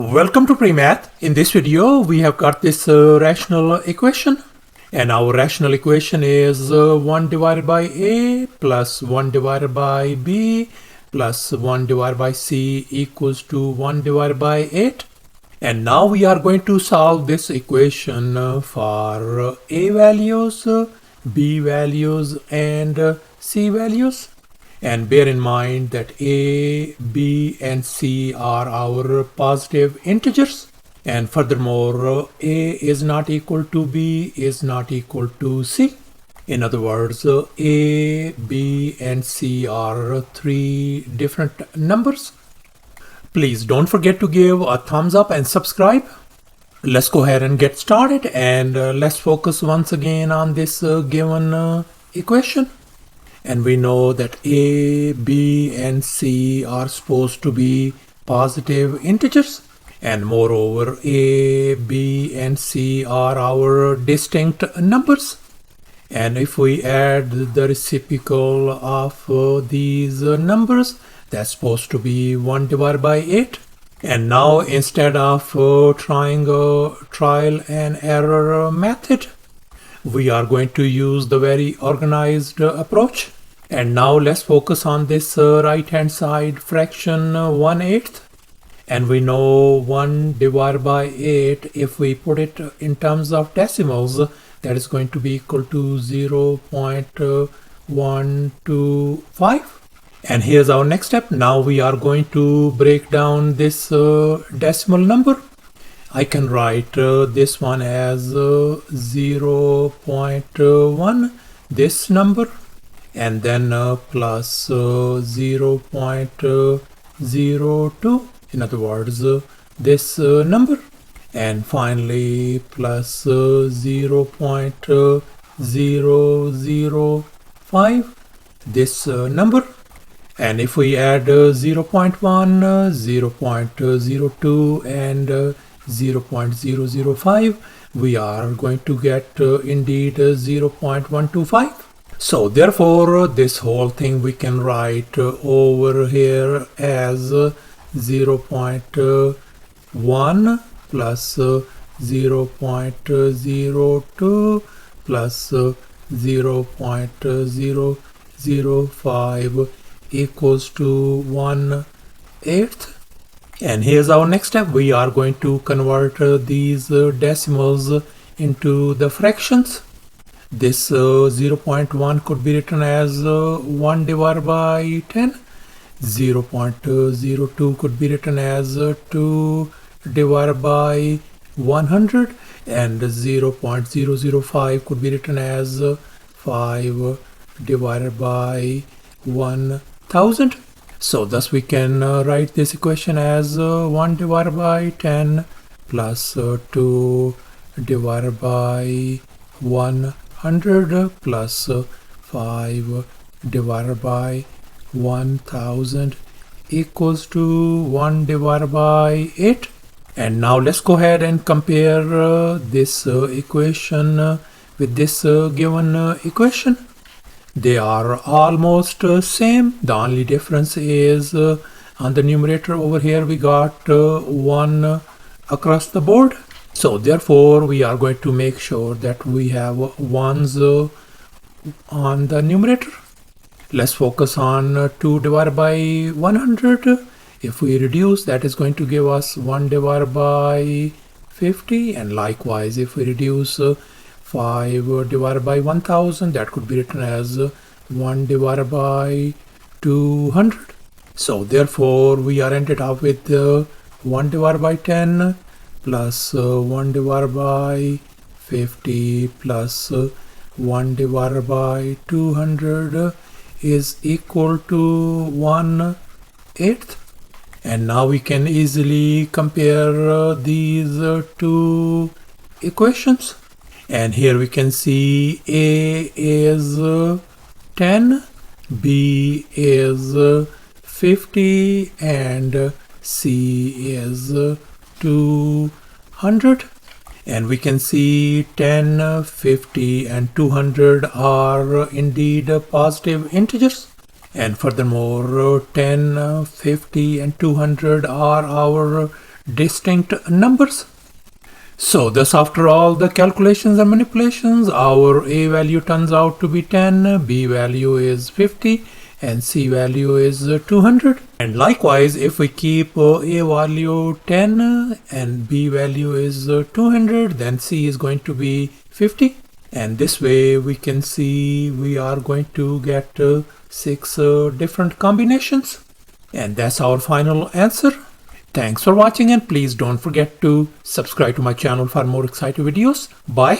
Welcome to PreMath. In this video, we have got this rational equation. And our rational equation is 1 divided by A plus 1 divided by B plus 1 divided by C equals to 1 divided by 8. And now we are going to solve this equation for A values, B values, and C values. And bear in mind that A, B, and C are our positive integers. And furthermore, A is not equal to B is not equal to C. In other words, A, B, and C are three different numbers. Please don't forget to give a thumbs up and subscribe. Let's go ahead and get started, and let's focus once again on this given equation. And we know that A, B, and C are supposed to be positive integers. And moreover, A, B, and C are our distinct numbers. And if we add the reciprocal of these numbers, that's supposed to be 1 divided by 8. And now instead of trying a trial and error method, we are going to use the very organized approach. And now let's focus on this right hand side fraction 1/8. And we know 1 divided by 8, if we put it in terms of decimals, that is going to be equal to 0.125. And here's our next step. Now we are going to break down this decimal number. I can write this one as 0.1, this number, and then plus 0.02, in other words, this number, and finally plus 0.005, this number. And if we add 0.1, 0.02, and 0.005, we are going to get indeed 0.125. So therefore, this whole thing we can write over here as 0.1 plus 0.02 plus 0.005 equals to 1/8. And here's our next step. We are going to convert these decimals into the fractions. This 0.1 could be written as 1 divided by 10. 0.02 could be written as 2 divided by 100. And 0.005 could be written as 5 divided by 1000. So thus we can write this equation as 1 divided by 10 plus 2 divided by 100 plus 5 divided by 1000 equals to 1 divided by 8. And now let's go ahead and compare this equation with this given equation. They are almost same. The only difference is on the numerator over here we got 1 across the board. So therefore we are going to make sure that we have 1s on the numerator. Let's focus on 2 divided by 100. If we reduce, that is going to give us 1 divided by 50. And likewise, if we reduce 5 divided by 1000, that could be written as 1 divided by 200. So therefore we are ended up with 1 divided by 10 plus 1 divided by 50 plus 1 divided by 200 is equal to 1/8. And now we can easily compare these two equations. And here we can see A is 10, B is 50, and C is 200. And we can see 10, 50, and 200 are indeed positive integers. And furthermore, 10, 50, and 200 are our distinct numbers. So thus, after all the calculations and manipulations, our A value turns out to be 10, B value is 50, and C value is 200. And likewise, if we keep A value 10 and B value is 200, then C is going to be 50. And this way we can see we are going to get 6 different combinations. And that's our final answer. Thanks for watching, and please don't forget to subscribe to my channel for more exciting videos. Bye.